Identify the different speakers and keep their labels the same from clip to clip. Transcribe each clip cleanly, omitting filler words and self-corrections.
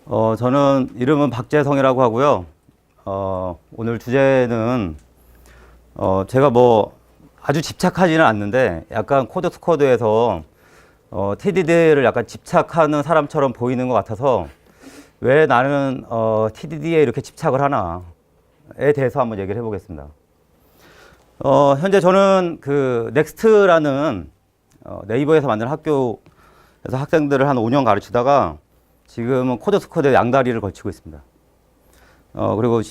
Speaker 1: 저는 이름은 박재성이라고 하고요. 오늘 주제는, 제가 뭐 아주 집착하지는 않는데 약간 코드 스쿼드에서 TDD를 약간 집착하는 사람처럼 보이는 것 같아서 왜 나는 TDD에 이렇게 집착을 하나에 대해서 한번 얘기를 해보겠습니다. 현재 저는 그 넥스트라는 네이버에서 만든 학교에서 학생들을 한 5년 가르치다가 지금은 코드 스쿼드의 양다리를 걸치고 있습니다. 그리고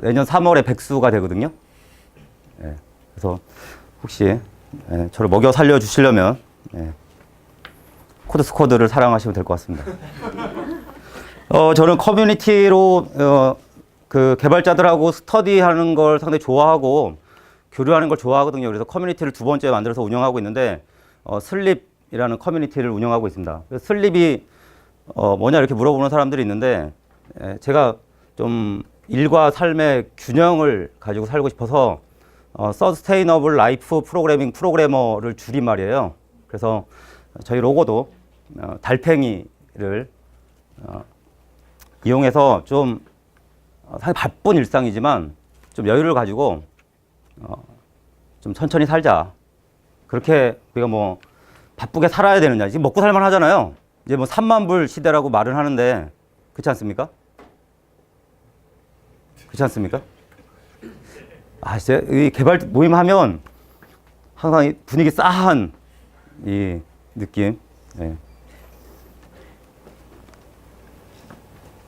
Speaker 1: 내년 3월에 백수가 되거든요. 예, 그래서 혹시 저를 먹여 살려 주시려면 코드 스쿼드를 사랑하시면 될 것 같습니다. 저는 커뮤니티로 그 개발자들하고 스터디하는 걸 상당히 좋아하고 교류하는 걸 좋아하거든요. 그래서 커뮤니티를 두 번째 만들어서 운영하고 있는데 슬립이라는 커뮤니티를 운영하고 있습니다. 슬립이 뭐냐 이렇게 물어보는 사람들이 있는데 제가 좀 일과 삶의 균형을 가지고 살고 싶어서 서스테이너블 라이프 프로그래밍 프로그래머를 줄임말이에요. 그래서 저희 로고도 달팽이를 이용해서 좀 사실 바쁜 일상이지만 좀 여유를 가지고 좀 천천히 살자. 그렇게 우리가 뭐 바쁘게 살아야 되느냐. 지금 먹고 살만 하잖아요. 이제 뭐 3만 불 시대라고 말은 하는데 그렇지 않습니까? 그렇지 않습니까? 진짜 이 개발 모임 하면 항상 이 분위기 싸한 이 느낌. 네.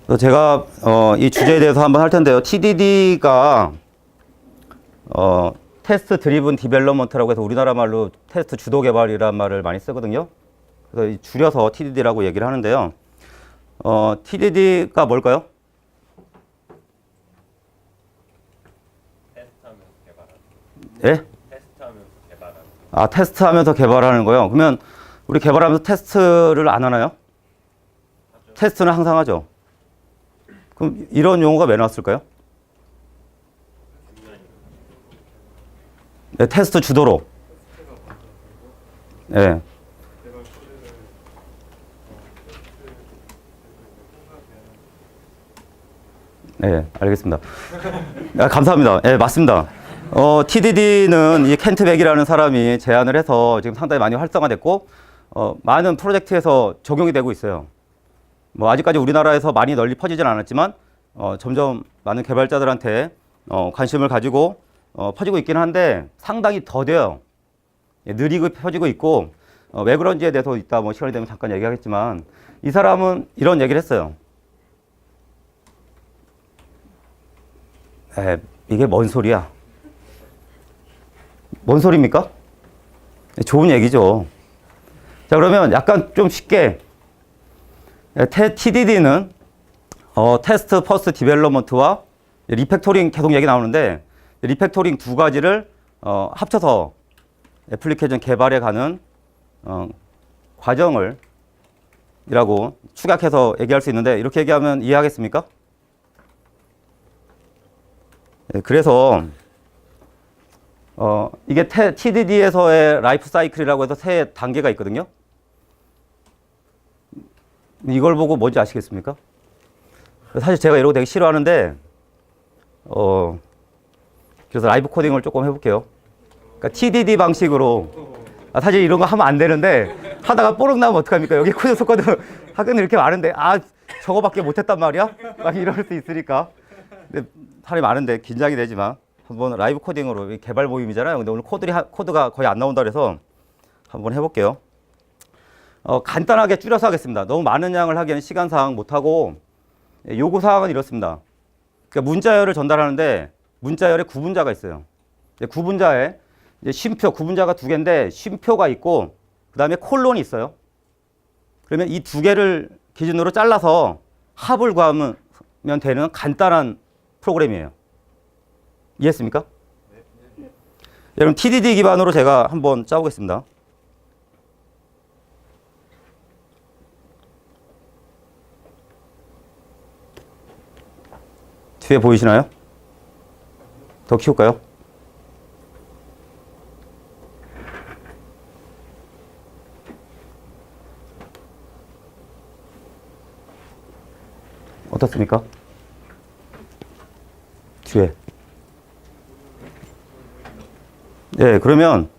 Speaker 1: 그래서 제가 이 주제에 대해서 한번 할 텐데요. TDD가 테스트 드리븐 디벨롭먼트라고 해서 우리나라 말로 테스트 주도 개발이란 말을 많이 쓰거든요. 그래서 줄여서 TDD라고 얘기를 하는데요. TDD가 뭘까요?
Speaker 2: 테스트하면서 개발하는.
Speaker 1: 예?
Speaker 2: 테스트하면서 개발하는.
Speaker 1: 테스트하면서 개발하는 거요. 그러면 우리 개발하면서 테스트를 안 하나요?
Speaker 2: 하죠.
Speaker 1: 테스트는 항상 하죠. 그럼 이런 용어가 왜 나왔을까요? 네, 테스트 주도로. 네. 네, 알겠습니다. 감사합니다. 네, 맞습니다. TDD는 이 켄트 백이라는 사람이 제안을 해서 지금 상당히 많이 활성화됐고, 많은 프로젝트에서 적용이 되고 있어요. 뭐, 아직까지 우리나라에서 많이 널리 퍼지진 않았지만, 점점 많은 개발자들한테, 관심을 가지고, 퍼지고 있긴 한데, 상당히 더뎌요. 예, 느리고 퍼지고 있고, 왜 그런지에 대해서 이따 뭐 시간이 되면 잠깐 얘기하겠지만, 이 사람은 이런 얘기를 했어요. 이게 뭔 소리야? 뭔 소리입니까? 좋은 얘기죠. 자, 그러면 약간 좀 쉽게 TDD는 테스트 퍼스트 디벨롭먼트와 리팩토링 계속 얘기 나오는데 리팩토링 두 가지를 합쳐서 애플리케이션 개발에 가는 과정을 이라고 축약해서 얘기할 수 있는데 이렇게 얘기하면 이해하겠습니까? 그래서 이게 TDD에서의 라이프 사이클이라고 해서 세 단계가 있거든요. 이걸 보고 뭔지 아시겠습니까? 사실 제가 이런 거 되게 싫어하는데 그래서 라이브 코딩을 조금 해볼게요. 그러니까 TDD 방식으로 사실 이런 거 하면 안 되는데 하다가 뽀록 나면 어떡합니까? 여기 코드 스쿼드 학생들 이렇게 많은데 저거밖에 못했단 말이야? 막 이럴 수 있으니까. 근데 사람이 많은데 긴장이 되지만 한번 라이브 코딩으로 개발 모임이잖아요. 근데 오늘 코드가 거의 안 나온다 그래서 한번 해볼게요. 간단하게 줄여서 하겠습니다. 너무 많은 양을 하기에는 시간상 못하고 요구사항은 이렇습니다. 그러니까 문자열을 전달하는데 문자열에 구분자가 있어요. 구분자에 쉼표, 구분자가 두 개인데 쉼표가 있고 그 다음에 콜론이 있어요. 그러면 이 두 개를 기준으로 잘라서 합을 구하면 되는 간단한 프로그램이에요. 이해했습니까? 네. 여러분 TDD 기반으로 제가 한번 짜보겠습니다. 뒤에 보이시나요? 더 키울까요? 어떻습니까? 뒤에. 네, 그러면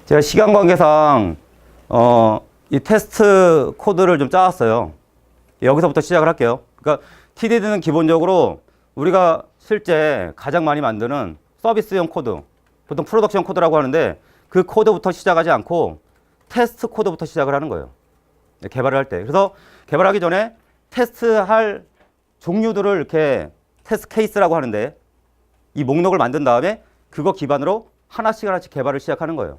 Speaker 1: 제가 시간 관계상 이 테스트 코드를 좀 짜왔어요. 여기서부터 시작을 할게요. 그러니까 TDD는 기본적으로 우리가 실제 가장 많이 만드는 서비스용 코드, 보통 프로덕션 코드라고 하는데 그 코드부터 시작하지 않고 테스트 코드부터 시작을 하는 거예요. 개발을 할 때. 그래서 개발하기 전에 테스트할 종류들을 이렇게 테스트 케이스라고 하는데 이 목록을 만든 다음에 그거 기반으로 하나씩 개발을 시작하는 거예요.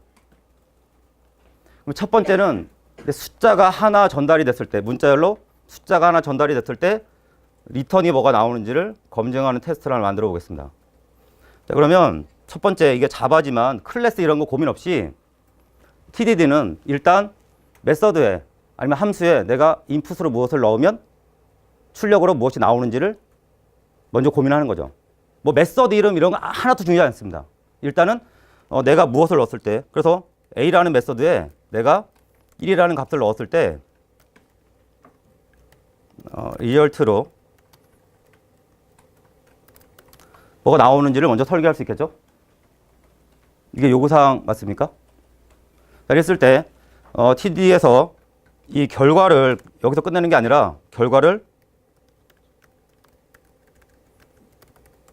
Speaker 1: 그럼 첫 번째는 숫자가 하나 전달이 됐을 때, 문자열로 숫자가 하나 전달이 됐을 때 리턴이 뭐가 나오는지를 검증하는 테스트를 하나 만들어 보겠습니다. 자, 그러면 첫 번째, 이게 자바지만 클래스 이런 거 고민 없이 TDD는 일단 메서드에 아니면 함수에 내가 인풋으로 무엇을 넣으면 출력으로 무엇이 나오는지를 먼저 고민하는 거죠. 뭐 메서드 이름 이런 거 하나도 중요하지 않습니다. 일단은 내가 무엇을 넣었을 때, 그래서 A라는 메서드에 내가 1이라는 값을 넣었을 때 리얼트로 뭐가 나오는지를 먼저 설계할 수 있겠죠? 이게 요구사항 맞습니까? 자, 이랬을 때 TD에서 이 결과를 여기서 끝내는 게 아니라 결과를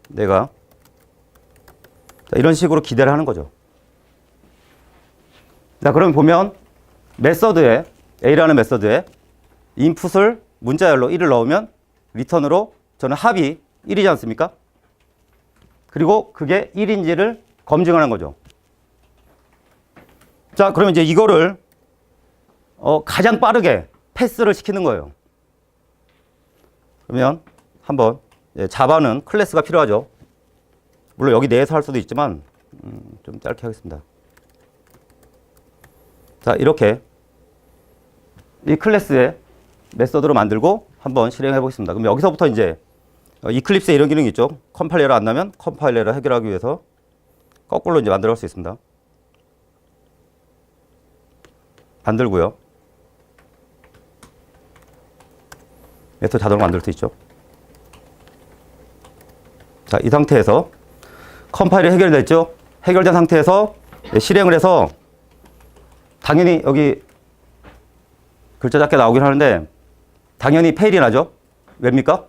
Speaker 1: 내가 이런 식으로 기대를 하는 거죠. 자, 그럼 보면 메서드에 A라는 메서드에 인풋을 문자열로 1을 넣으면 리턴으로 저는 합이 1이지 않습니까? 그리고 그게 1인지를 검증하는 거죠. 자, 그러면 이제 이거를 가장 빠르게 패스를 시키는 거예요. 그러면 한번 자바는 클래스가 필요하죠. 물론 여기 내에서 할 수도 있지만 좀 짧게 하겠습니다. 자, 이렇게 이 클래스의 메서드로 만들고 한번 실행해 보겠습니다. 그럼 여기서부터 이제 이클립스에 이런 기능이 있죠. 컴파일 에러 안 나면 컴파일 에러 해결하기 위해서 거꾸로 이제 만들어 갈 수 있습니다. 만들고요. 메서드 자동으로 만들 수 있죠. 자, 이 상태에서 컴파일이 해결됐죠. 해결된 상태에서 실행을 해서 당연히 여기 글자 작게 나오긴 하는데 당연히 페일이 나죠. 왜입니까?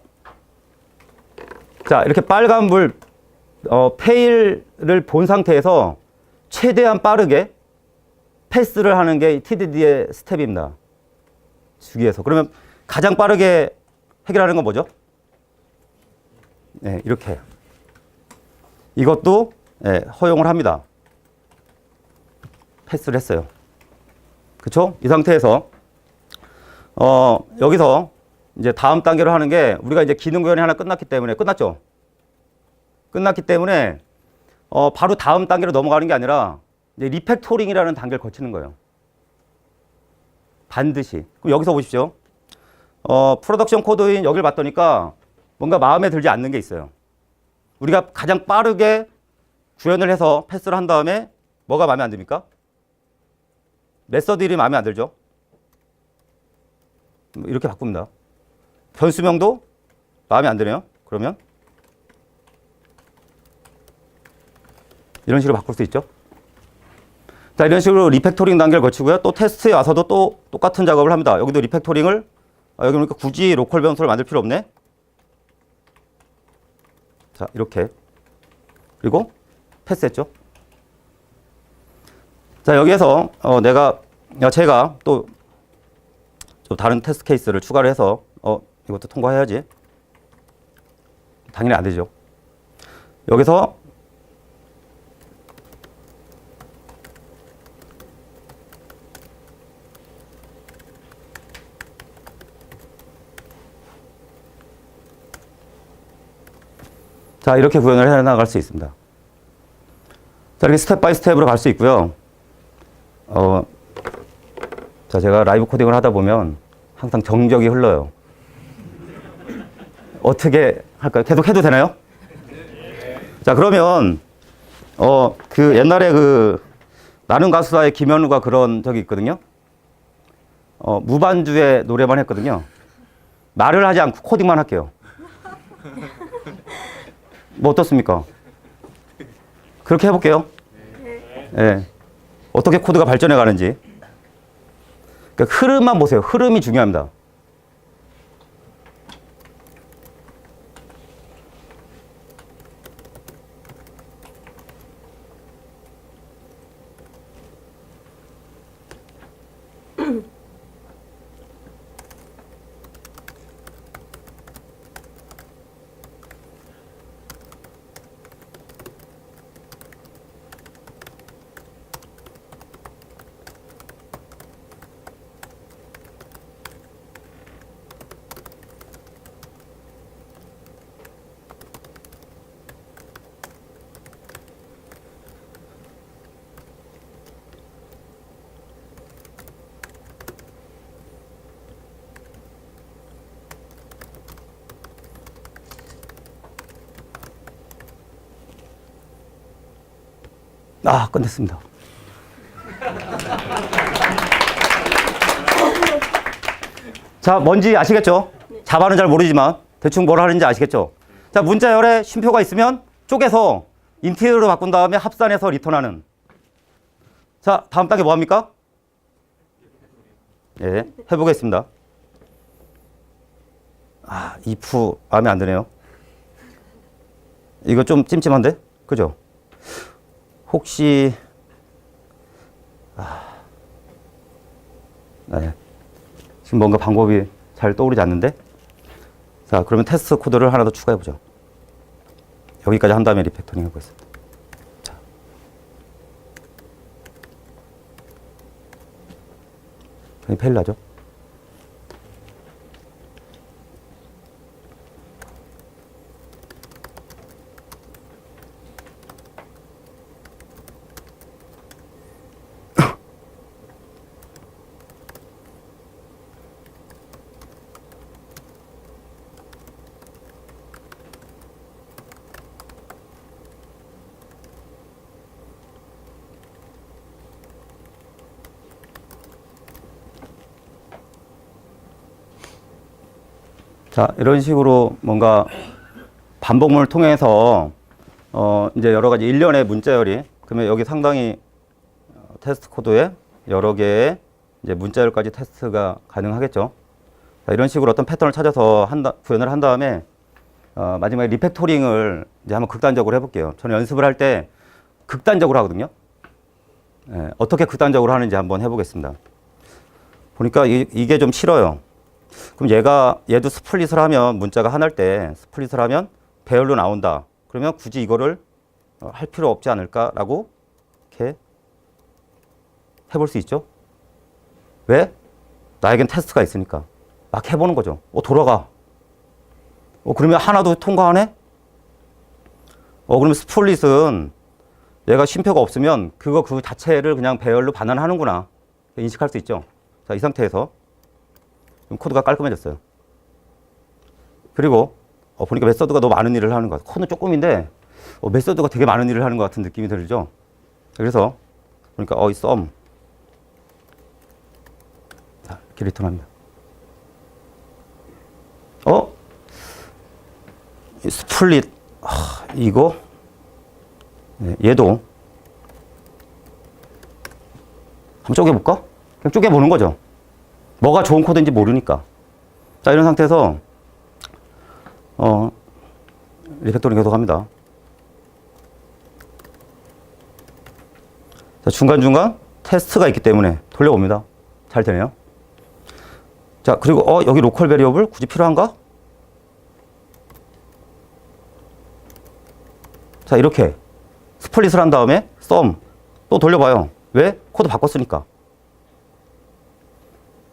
Speaker 1: 자, 이렇게 빨간불 페일을 본 상태에서 최대한 빠르게 패스를 하는 게 TDD의 스텝입니다. 주기에서. 그러면 가장 빠르게 해결하는 건 뭐죠? 네, 이렇게. 이것도 허용을 합니다. 패스를 했어요. 그쵸? 이 상태에서 여기서 이제 다음 단계로 하는 게 우리가 이제 기능 구현이 하나 끝났기 때문에 끝났죠? 끝났기 때문에 바로 다음 단계로 넘어가는 게 아니라 이제 리팩토링이라는 단계를 거치는 거예요. 반드시. 그럼 여기서 보십시오. 프로덕션 코드인 여기를 봤더니까 뭔가 마음에 들지 않는 게 있어요. 우리가 가장 빠르게 구현을 해서 패스를 한 다음에 뭐가 마음에 안 듭니까? 메서드 이름이 마음에 안 들죠? 이렇게 바꿉니다. 변수명도 마음에 안 드네요. 그러면 이런 식으로 바꿀 수 있죠. 자, 이런 식으로 리팩토링 단계를 거치고요. 또 테스트에 와서도 또 똑같은 작업을 합니다. 여기도 리팩토링을 여기 보니까 굳이 로컬 변수를 만들 필요 없네. 자, 이렇게. 그리고 패스했죠. 자, 여기에서 제가 또 좀 다른 테스트 케이스를 추가를 해서 이것도 통과해야지. 당연히 안 되죠. 여기서 자, 이렇게 구현을 해 나갈 수 있습니다. 자, 이렇게 스텝 바이 스텝으로 갈 수 있고요. 자, 제가 라이브 코딩을 하다 보면 항상 정적이 흘러요. 어떻게 할까요? 계속 해도 되나요? 자, 그러면 그 옛날에 그 나는 가수다의 김현우가 그런 적이 있거든요. 무반주의 노래만 했거든요. 말을 하지 않고 코딩만 할게요. 뭐 어떻습니까? 그렇게 해볼게요. 네. 어떻게 코드가 발전해 가는지. 그러니까 흐름만 보세요. 흐름이 중요합니다. 아, 끝냈습니다. 자, 뭔지 아시겠죠? 자바는 잘 모르지만 대충 뭘 하는지 아시겠죠? 자, 문자열에 쉼표가 있으면 쪼개서 인티저로 바꾼 다음에 합산해서 리턴하는. 자, 다음 단계 뭐 합니까? 예, 해보겠습니다. 아, if 마음에 안 드네요. 이거 좀 찜찜한데? 그죠? 혹시 네. 지금 뭔가 방법이 잘 떠오르지 않는데? 자, 그러면 테스트 코드를 하나 더 추가해 보죠. 여기까지 한 다음에 리팩토링 해보겠습니다. 자. 여기 페일 나죠? 자, 이런 식으로 뭔가 반복문을 통해서 이제 여러 가지 일련의 문자열이, 그러면 여기 상당히 테스트 코드에 여러 개의 이제 문자열까지 테스트가 가능하겠죠. 자, 이런 식으로 어떤 패턴을 찾아서 구현을 한 다음에 마지막에 리팩토링을 이제 한번 극단적으로 해볼게요. 저는 연습을 할 때 극단적으로 하거든요. 예, 어떻게 극단적으로 하는지 한번 해보겠습니다. 보니까 이게 좀 싫어요. 그럼 얘도 스플릿을 하면, 문자가 하나일 때 스플릿을 하면 배열로 나온다. 그러면 굳이 이거를 할 필요 없지 않을까라고 이렇게 해볼 수 있죠. 왜? 나에겐 테스트가 있으니까. 막 해보는 거죠. 돌아가. 그러면 하나도 통과하네? 그러면 스플릿은 얘가 쉼표가 없으면 그 자체를 그냥 배열로 반환하는구나. 인식할 수 있죠. 자, 이 상태에서 코드가 깔끔해졌어요. 그리고 보니까 메서드가 너무 많은 일을 하는 것 같아요. 코드는 조금인데 메서드가 되게 많은 일을 하는 것 같은 느낌이 들죠. 그래서 보니까 이 sum 자, 이렇게 리턴합니다. 이 스플릿 이거 얘도 한번 쪼개볼까? 그냥 쪼개보는 거죠. 뭐가 좋은 코드인지 모르니까. 자, 이런 상태에서 리팩토링 계속 합니다. 자, 중간중간 테스트가 있기 때문에 돌려봅니다. 잘 되네요. 자, 그리고 여기 로컬 베리어블 굳이 필요한가? 자, 이렇게 스플릿을 한 다음에 sum 또 돌려봐요. 왜? 코드 바꿨으니까.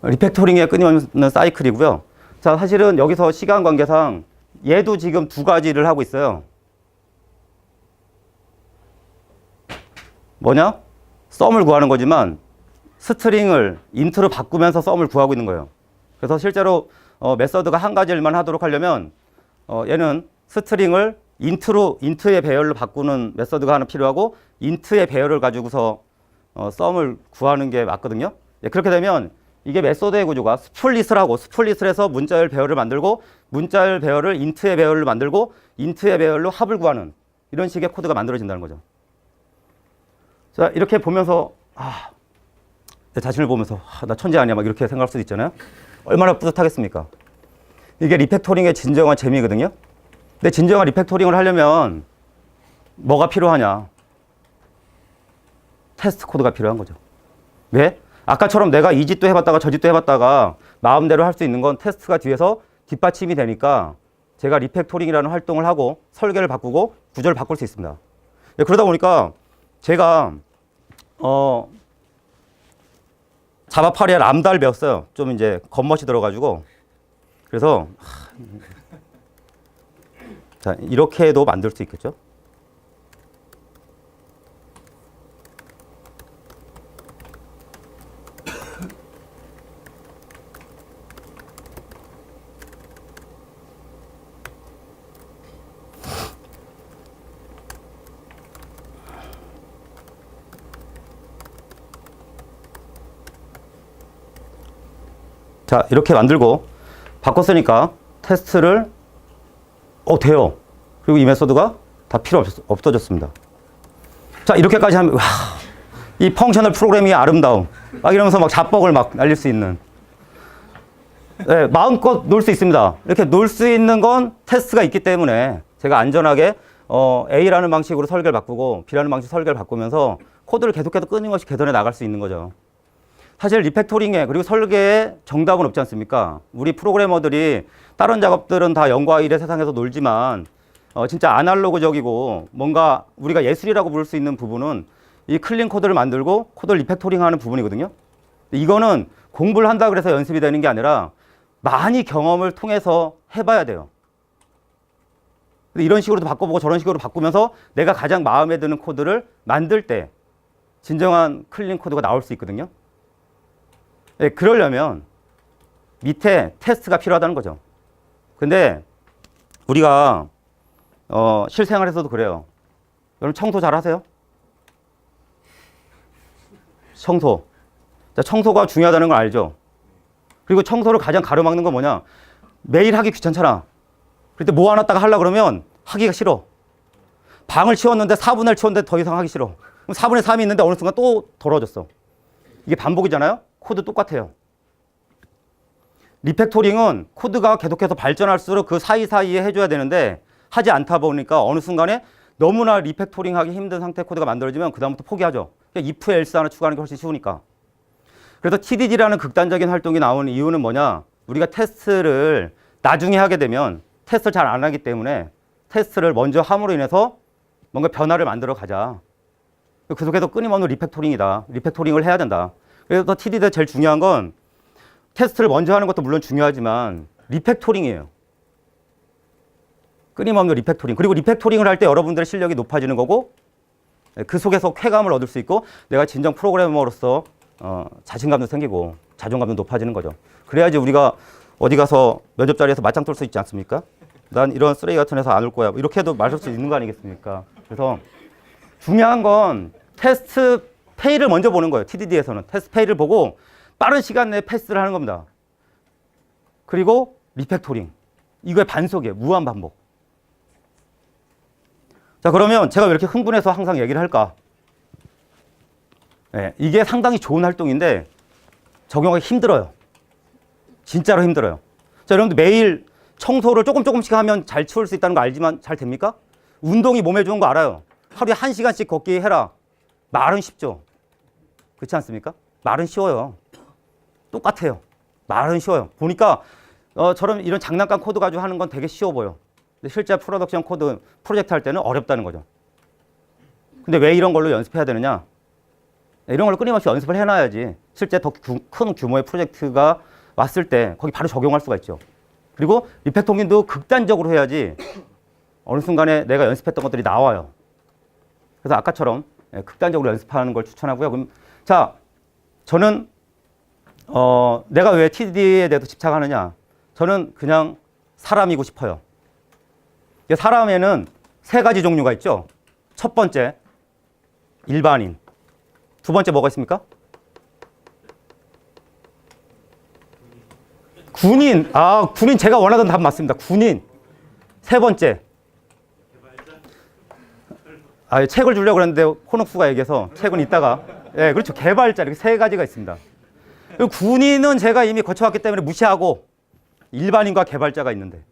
Speaker 1: 리팩토링의 끊임없는 사이클이고요. 자, 사실은 여기서 시간 관계상 얘도 지금 두 가지를 하고 있어요. 뭐냐? sum을 구하는 거지만 스트링을 int로 바꾸면서 sum을 구하고 있는 거예요. 그래서 실제로 메서드가 한 가지 일만 하도록 하려면 얘는 스트링을 int의 배열로 바꾸는 메서드가 하나 필요하고 int의 배열을 가지고서 sum을 구하는 게 맞거든요. 예, 그렇게 되면 이게 메소드의 구조가 스플릿을 해서 문자열 배열을 만들고 문자열 배열을 인트의 배열을 만들고 인트의 배열로 합을 구하는 이런 식의 코드가 만들어진다는 거죠. 자, 이렇게 보면서 내 자신을 보면서 나 천재 아니야 막 이렇게 생각할 수도 있잖아요. 얼마나 뿌듯하겠습니까? 이게 리팩토링의 진정한 재미거든요. 근데 진정한 리팩토링을 하려면 뭐가 필요하냐? 테스트 코드가 필요한 거죠. 왜? 아까처럼 내가 이 짓도 해봤다가 저 짓도 해봤다가 마음대로 할 수 있는 건 테스트가 뒤에서 뒷받침이 되니까 제가 리팩토링이라는 활동을 하고 설계를 바꾸고 구조를 바꿀 수 있습니다. 그러다 보니까 제가 자바 8에 람다를 배웠어요. 좀 이제 겉멋이 들어가지고. 그래서 자, 이렇게도 만들 수 있겠죠. 자, 이렇게 만들고 바꿨으니까 테스트를 돼요. 그리고 이 메소드가 다 필요 없어졌습니다. 자, 이렇게까지 하면 이 펑셔널 프로그래밍의 아름다움 막 이러면서 막 자뻑을 막 날릴 수 있는 네, 마음껏 놀 수 있습니다. 이렇게 놀 수 있는 건 테스트가 있기 때문에 제가 안전하게 A라는 방식으로 설계를 바꾸고 B라는 방식 설계를 바꾸면서 코드를 계속해서 끊임없이 개선해 나갈 수 있는 거죠. 사실 리팩토링에 그리고 설계에 정답은 없지 않습니까? 우리 프로그래머들이 다른 작업들은 다 0과 1의 세상에서 놀지만 진짜 아날로그적이고 뭔가 우리가 예술이라고 부를 수 있는 부분은 이 클린 코드를 만들고 코드를 리팩토링하는 부분이거든요. 이거는 공부를 한다 그래서 연습이 되는 게 아니라 많이 경험을 통해서 해봐야 돼요. 이런 식으로도 바꿔보고 저런 식으로 바꾸면서 내가 가장 마음에 드는 코드를 만들 때 진정한 클린 코드가 나올 수 있거든요. 네, 그러려면 밑에 테스트가 필요하다는 거죠. 근데 우리가 실생활에서도 그래요. 여러분 청소 잘 하세요? 청소. 자, 청소가 중요하다는 걸 알죠? 그리고 청소를 가장 가로막는 건 뭐냐? 매일 하기 귀찮잖아. 그럴 때 뭐 하나 다가 하려고 그러면 하기가 싫어. 방을 치웠는데 4분의 1 치웠는데 더 이상 하기 싫어. 그럼 4분의 3이 있는데 어느 순간 또 더러워졌어. 이게 반복이잖아요? 코드 똑같아요. 리팩토링은 코드가 계속해서 발전할수록 그 사이사이에 해줘야 되는데 하지 않다 보니까 어느 순간에 너무나 리팩토링 하기 힘든 상태 코드가 만들어지면 그다음부터 포기하죠. if, else 하나 추가하는 게 훨씬 쉬우니까. 그래서 TDD라는 극단적인 활동이 나오는 이유는 뭐냐? 우리가 테스트를 나중에 하게 되면 테스트를 잘 안 하기 때문에 테스트를 먼저 함으로 인해서 뭔가 변화를 만들어 가자. 계속해서 끊임없는 리팩토링이다. 리팩토링을 해야 된다. 그래서 TDD 제일 중요한 건 테스트를 먼저 하는 것도 물론 중요하지만 리팩토링이에요. 끊임없는 리팩토링. 그리고 리팩토링을 할 때 여러분들의 실력이 높아지는 거고 그 속에서 쾌감을 얻을 수 있고 내가 진정 프로그래머로서 자신감도 생기고 자존감도 높아지는 거죠. 그래야지 우리가 어디 가서 면접 자리에서 맞짱 뜰 수 있지 않습니까? 난 이런 쓰레기 같은 회사 안 올 거야. 이렇게 해도 말할 수 있는 거 아니겠습니까? 그래서 중요한 건 테스트 페이를 먼저 보는 거예요. TDD에서는. 테스트 페이를 보고 빠른 시간 내에 패스를 하는 겁니다. 그리고 리팩토링. 이거의 반복이에요. 무한 반복. 자, 그러면 제가 왜 이렇게 흥분해서 항상 얘기를 할까? 네, 이게 상당히 좋은 활동인데 적용하기 힘들어요. 진짜로 힘들어요. 자, 여러분들 매일 청소를 조금씩 하면 잘 치울 수 있다는 거 알지만 잘 됩니까? 운동이 몸에 좋은 거 알아요. 하루에 1시간씩 걷기 해라. 말은 쉽죠. 그렇지 않습니까? 말은 쉬워요. 똑같아요. 말은 쉬워요. 보니까 저런 이런 장난감 코드 가지고 하는 건 되게 쉬워 보여. 근데 실제 프로덕션 코드 프로젝트 할 때는 어렵다는 거죠. 근데 왜 이런 걸로 연습해야 되느냐? 이런 걸로 끊임없이 연습을 해놔야지 실제 더 큰 규모의 프로젝트가 왔을 때 거기 바로 적용할 수가 있죠. 그리고 리팩토링도 극단적으로 해야지 어느 순간에 내가 연습했던 것들이 나와요. 그래서 아까처럼 극단적으로 연습하는 걸 추천하고요. 그럼 자, 저는 내가 왜 TDD에 대해서 집착하느냐? 저는 그냥 사람이고 싶어요. 사람에는 3가지 종류가 있죠. 첫 번째, 일반인. 두 번째 뭐가 있습니까? 군인. 군인 제가 원하던 답 맞습니다. 군인. 세 번째. 책을 주려고 그랬는데 혼옥수가 얘기해서 책은 이따가. 예, 그렇죠. 개발자. 이렇게 세 가지가 있습니다. 그리고 군인은 제가 이미 거쳐왔기 때문에 무시하고 일반인과 개발자가 있는데.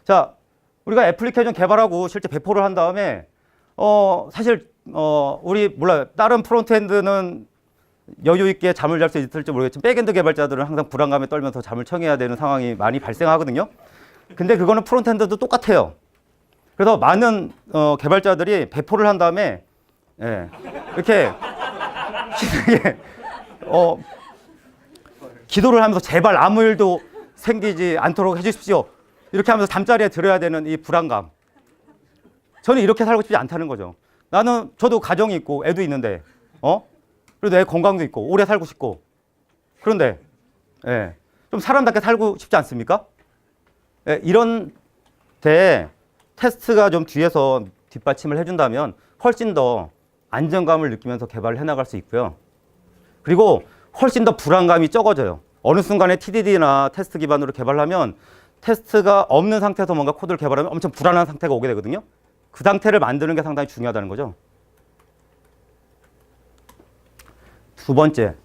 Speaker 1: 자, 우리가 애플리케이션 개발하고 실제 배포를 한 다음에 사실 우리 몰라요. 다른 프론트엔드는 여유 있게 잠을 잘 수 있을지 모르겠지만 백엔드 개발자들은 항상 불안감에 떨면서 잠을 청해야 되는 상황이 많이 발생하거든요. 근데 그거는 프론트엔드도 똑같아요. 그래서 많은 개발자들이 배포를 한 다음에 이렇게 기도를 하면서 제발 아무 일도 생기지 않도록 해주십시오. 이렇게 하면서 잠자리에 들어야 되는 이 불안감. 저는 이렇게 살고 싶지 않다는 거죠. 저도 가정이 있고 애도 있는데, 그리고 내 건강도 있고 오래 살고 싶고. 그런데, 좀 사람답게 살고 싶지 않습니까? 이런 때 테스트가 좀 뒤에서 뒷받침을 해준다면 훨씬 더 안정감을 느끼면서 개발을 해나갈 수 있고요. 그리고 훨씬 더 불안감이 적어져요. 어느 순간에 TDD나 테스트 기반으로 개발하면 테스트가 없는 상태에서 뭔가 코드를 개발하면 엄청 불안한 상태가 오게 되거든요. 그 상태를 만드는 게 상당히 중요하다는 거죠. 두 번째,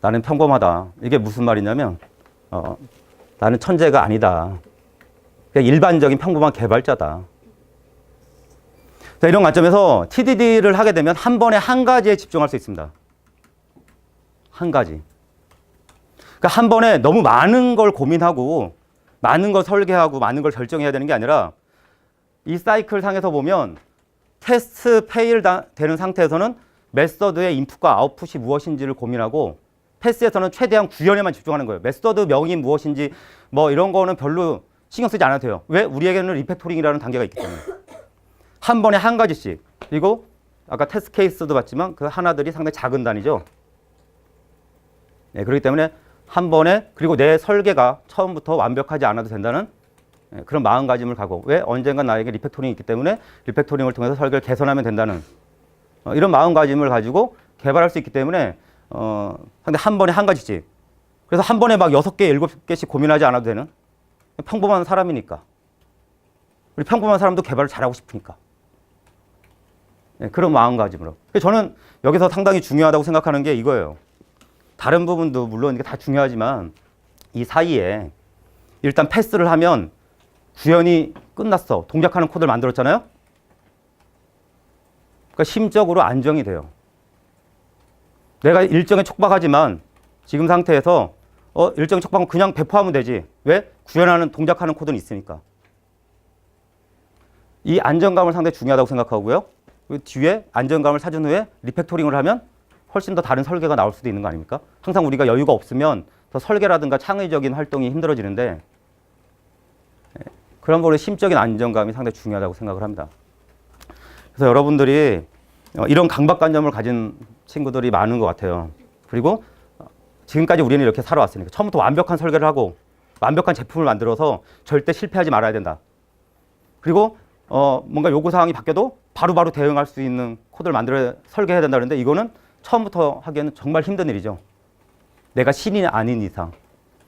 Speaker 1: 나는 평범하다. 이게 무슨 말이냐면 나는 천재가 아니다. 그냥 일반적인 평범한 개발자다. 자, 이런 관점에서 TDD를 하게 되면 한 번에 한 가지에 집중할 수 있습니다. 한 가지. 그러니까 한 번에 너무 많은 걸 고민하고 많은 걸 설계하고 많은 걸 결정해야 되는 게 아니라 이 사이클 상에서 보면 테스트 페일 되는 상태에서는 메서드의 인풋과 아웃풋이 무엇인지를 고민하고 패스에서는 최대한 구현에만 집중하는 거예요. 메서드 명이 무엇인지 뭐 이런 거는 별로 신경 쓰지 않아도 돼요. 왜? 우리에게는 리팩토링이라는 단계가 있기 때문에. 한 번에 한 가지씩. 그리고 아까 테스트 케이스도 봤지만 그 하나들이 상당히 작은 단위죠. 그렇기 때문에 한 번에 그리고 내 설계가 처음부터 완벽하지 않아도 된다는 그런 마음가짐을 가고 왜? 언젠가 나에게 리팩토링이 있기 때문에 리팩토링을 통해서 설계를 개선하면 된다는 이런 마음가짐을 가지고 개발할 수 있기 때문에 상당히 한 번에 한 가지씩 그래서 한 번에 막 6개, 7개씩 고민하지 않아도 되는 평범한 사람이니까 우리 평범한 사람도 개발을 잘하고 싶으니까 그런 마음가짐으로 저는 여기서 상당히 중요하다고 생각하는 게 이거예요. 다른 부분도 물론 이게 다 중요하지만 이 사이에 일단 패스를 하면 구현이 끝났어. 동작하는 코드를 만들었잖아요. 그러니까 심적으로 안정이 돼요. 내가 일정에 촉박하지만 지금 상태에서 일정에 촉박하면 그냥 배포하면 되지. 왜? 구현하는 동작하는 코드는 있으니까. 이 안정감을 상당히 중요하다고 생각하고요. 그 뒤에 안정감을 찾은 후에 리팩토링을 하면 훨씬 더 다른 설계가 나올 수도 있는 거 아닙니까? 항상 우리가 여유가 없으면 더 설계라든가 창의적인 활동이 힘들어지는데 그런 거로 심적인 안정감이 상당히 중요하다고 생각을 합니다. 그래서 여러분들이 이런 강박관념을 가진 친구들이 많은 것 같아요. 그리고 지금까지 우리는 이렇게 살아왔으니까 처음부터 완벽한 설계를 하고 완벽한 제품을 만들어서 절대 실패하지 말아야 된다. 그리고 뭔가 요구사항이 바뀌어도 바로바로 대응할 수 있는 코드를 만들어 설계해야 된다는데 이거는 처음부터 하기에는 정말 힘든 일이죠. 내가 신이 아닌 이상.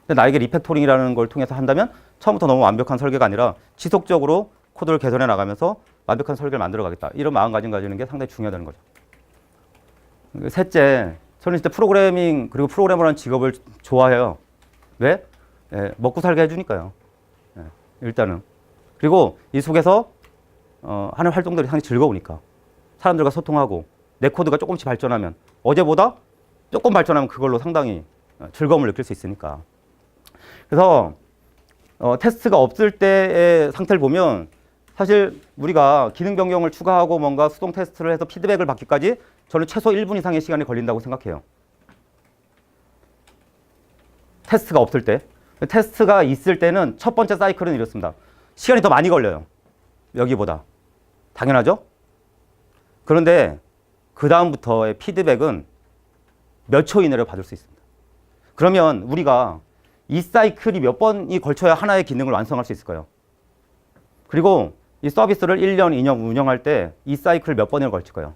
Speaker 1: 근데 나에게 리팩토링이라는 걸 통해서 한다면 처음부터 너무 완벽한 설계가 아니라 지속적으로 코드를 개선해 나가면서 완벽한 설계를 만들어 가겠다. 이런 마음가짐 가지는 게 상당히 중요하다는 거죠. 셋째, 저는 진짜 프로그래밍 그리고 프로그래머라는 직업을 좋아해요. 왜? 먹고 살게 해주니까요. 일단은. 그리고 이 속에서 하는 활동들이 상당히 즐거우니까. 사람들과 소통하고 내 코드가 조금씩 발전하면 어제보다 조금 발전하면 그걸로 상당히 즐거움을 느낄 수 있으니까. 그래서 테스트가 없을 때의 상태를 보면 사실 우리가 기능 변경을 추가하고 뭔가 수동 테스트를 해서 피드백을 받기까지 저는 최소 1분 이상의 시간이 걸린다고 생각해요. 테스트가 없을 때. 테스트가 있을 때는 첫 번째 사이클은 이렇습니다. 시간이 더 많이 걸려요. 여기보다. 당연하죠? 그런데 그 다음부터의 피드백은 몇 초 이내로 받을 수 있습니다. 그러면 우리가 이 사이클이 몇 번이 걸쳐야 하나의 기능을 완성할 수 있을까요? 그리고 이 서비스를 1년, 2년 운영할 때 이 사이클 몇 번을 걸칠까요?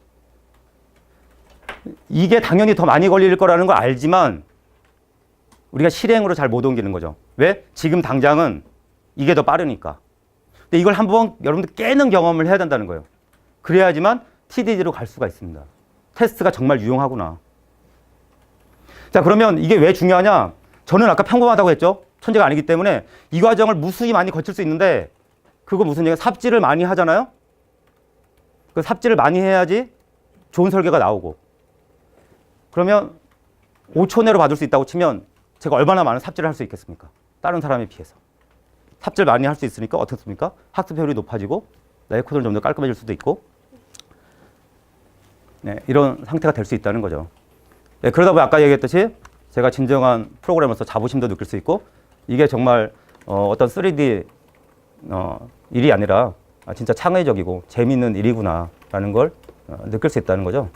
Speaker 1: 이게 당연히 더 많이 걸릴 거라는 걸 알지만 우리가 실행으로 잘 못 옮기는 거죠. 왜? 지금 당장은 이게 더 빠르니까. 근데 이걸 한번 여러분들 깨는 경험을 해야 된다는 거예요. 그래야지만 TDD로 갈 수가 있습니다. 테스트가 정말 유용하구나. 자, 그러면 이게 왜 중요하냐? 저는 아까 평범하다고 했죠. 천재가 아니기 때문에 이 과정을 무수히 많이 거칠 수 있는데 그거 무슨 얘기야? 삽질을 많이 하잖아요. 그 삽질을 많이 해야지 좋은 설계가 나오고. 그러면 5초 내로 받을 수 있다고 치면 제가 얼마나 많은 삽질을 할 수 있겠습니까? 다른 사람에 비해서. 삽질 많이 할 수 있으니까 어떻습니까? 학습 효율이 높아지고 나의 코드는 좀 더 깔끔해질 수도 있고, 네, 이런 상태가 될 수 있다는 거죠. 네, 그러다 보니 아까 얘기했듯이 제가 진정한 프로그래머로서 자부심도 느낄 수 있고, 이게 정말 어떤 3D 일이 아니라 진짜 창의적이고 재미있는 일이구나 라는 걸 느낄 수 있다는 거죠.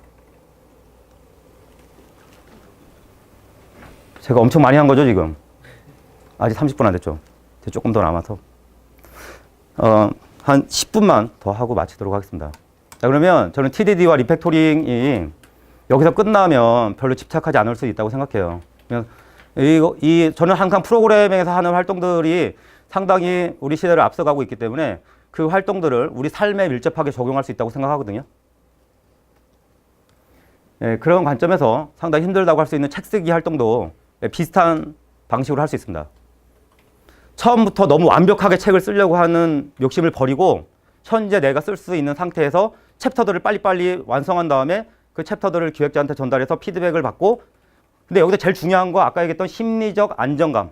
Speaker 1: 제가 엄청 많이 한 거죠, 지금. 아직 30분 안 됐죠. 조금 더 남아서. 한 10분만 더 하고 마치도록 하겠습니다. 자, 그러면 저는 TDD와 리팩토링이 여기서 끝나면 별로 집착하지 않을 수 있다고 생각해요. 그냥 저는 항상 프로그래밍에서 하는 활동들이 상당히 우리 시대를 앞서가고 있기 때문에 그 활동들을 우리 삶에 밀접하게 적용할 수 있다고 생각하거든요. 네, 그런 관점에서 상당히 힘들다고 할 수 있는 책 쓰기 활동도 비슷한 방식으로 할 수 있습니다. 처음부터 너무 완벽하게 책을 쓰려고 하는 욕심을 버리고 현재 내가 쓸 수 있는 상태에서 챕터들을 빨리빨리 완성한 다음에 그 챕터들을 기획자한테 전달해서 피드백을 받고, 근데 여기서 제일 중요한 거 아까 얘기했던 심리적 안정감이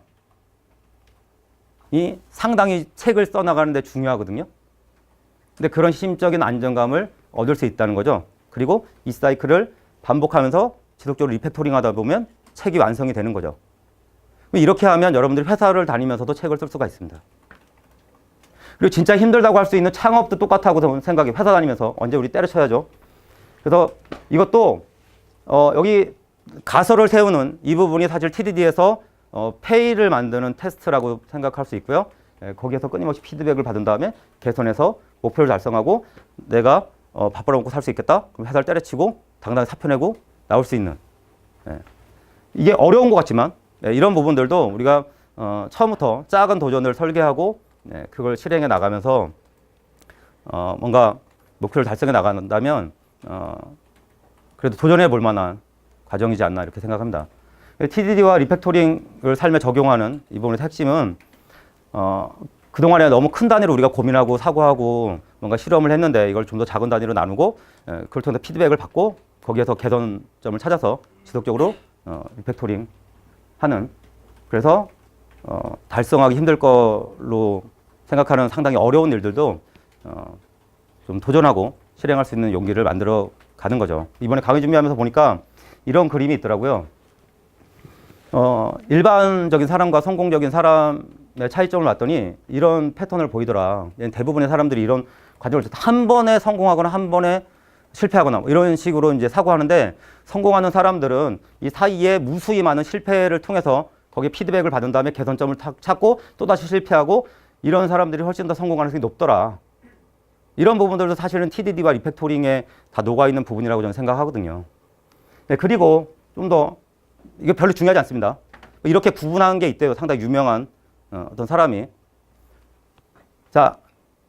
Speaker 1: 상당히 책을 써나가는데 중요하거든요. 근데 그런 심적인 안정감을 얻을 수 있다는 거죠. 그리고 이 사이클을 반복하면서 지속적으로 리팩토링 하다 보면 책이 완성이 되는 거죠. 이렇게 하면 여러분들이 회사를 다니면서도 책을 쓸 수가 있습니다. 그리고 진짜 힘들다고 할 수 있는 창업도 똑같다고 저는 생각해요. 회사 다니면서 언제 우리 때려쳐야죠. 그래서 이것도 여기 가설을 세우는 이 부분이 사실 TDD에서 페이를 만드는 테스트라고 생각할 수 있고요. 거기에서 끊임없이 피드백을 받은 다음에 개선해서 목표를 달성하고 내가 밥 벌어먹고 살 수 있겠다? 그럼 회사를 때려치고 당당히 사표 내고 나올 수 있는. 이게 어려운 것 같지만 이런 부분들도 우리가 처음부터 작은 도전을 설계하고 그걸 실행해 나가면서 뭔가 목표를 달성해 나간다면 그래도 도전해 볼 만한 과정이지 않나 이렇게 생각합니다. TDD와 리팩토링을 삶에 적용하는 이 부분의 핵심은 그동안에 너무 큰 단위로 우리가 고민하고 사고하고 뭔가 실험을 했는데 이걸 좀 더 작은 단위로 나누고 그걸 통해서 피드백을 받고 거기에서 개선점을 찾아서 지속적으로 리팩토링 하는, 그래서 달성하기 힘들 걸로 생각하는 상당히 어려운 일들도 좀 도전하고 실행할 수 있는 용기를 만들어 가는 거죠. 이번에 강의 준비하면서 보니까 이런 그림이 있더라고요. 일반적인 사람과 성공적인 사람의 차이점을 봤더니 이런 패턴을 보이더라. 대부분의 사람들이 이런 과정을 한 번에 성공하거나 한 번에 실패하거나 이런 식으로 이제 사고하는데, 성공하는 사람들은 이 사이에 무수히 많은 실패를 통해서 거기에 피드백을 받은 다음에 개선점을 찾고 또다시 실패하고, 이런 사람들이 훨씬 더 성공 가능성이 높더라. 이런 부분들도 사실은 TDD와 리팩토링에 다 녹아있는 부분이라고 저는 생각하거든요. 네, 그리고 좀 더 이게 별로 중요하지 않습니다. 이렇게 구분하는 게 있대요. 상당히 유명한 어떤 사람이. 자,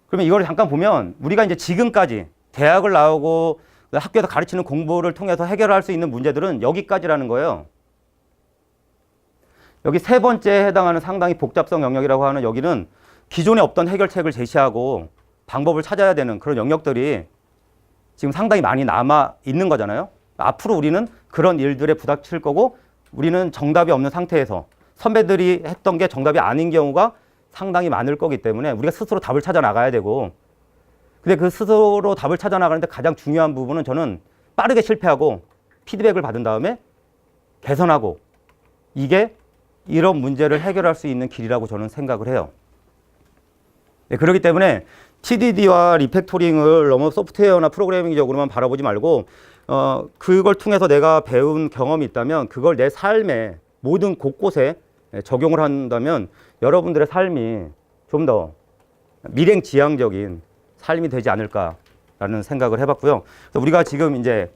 Speaker 1: 그러면 이걸 잠깐 보면 우리가 이제 지금까지 대학을 나오고 학교에서 가르치는 공부를 통해서 해결할 수 있는 문제들은 여기까지라는 거예요. 여기 세 번째에 해당하는 상당히 복잡성 영역이라고 하는 여기는 기존에 없던 해결책을 제시하고 방법을 찾아야 되는 그런 영역들이 지금 상당히 많이 남아 있는 거잖아요. 앞으로 우리는 그런 일들에 부닥칠 거고, 우리는 정답이 없는 상태에서 선배들이 했던 게 정답이 아닌 경우가 상당히 많을 거기 때문에 우리가 스스로 답을 찾아 나가야 되고, 근데 그 스스로 답을 찾아 나가는데 가장 중요한 부분은 저는 빠르게 실패하고 피드백을 받은 다음에 개선하고, 이게 이런 문제를 해결할 수 있는 길이라고 저는 생각을 해요. 네, 그렇기 때문에 TDD와 리팩토링을 너무 소프트웨어나 프로그래밍적으로만 바라보지 말고 그걸 통해서 내가 배운 경험이 있다면 그걸 내 삶의 모든 곳곳에 적용을 한다면 여러분들의 삶이 좀 더 미래지향적인 삶이 되지 않을까라는 생각을 해봤고요. 그래서 우리가 지금 이제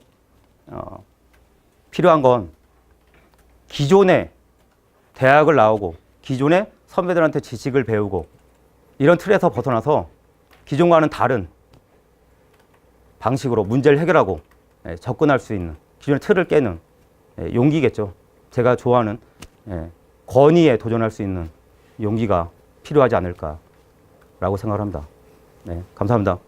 Speaker 1: 필요한 건 기존의 대학을 나오고 기존의 선배들한테 지식을 배우고 이런 틀에서 벗어나서 기존과는 다른 방식으로 문제를 해결하고 접근할 수 있는 기존의 틀을 깨는 용기겠죠. 제가 좋아하는 권위에 도전할 수 있는 용기가 필요하지 않을까라고 생각을 합니다. 네, 감사합니다.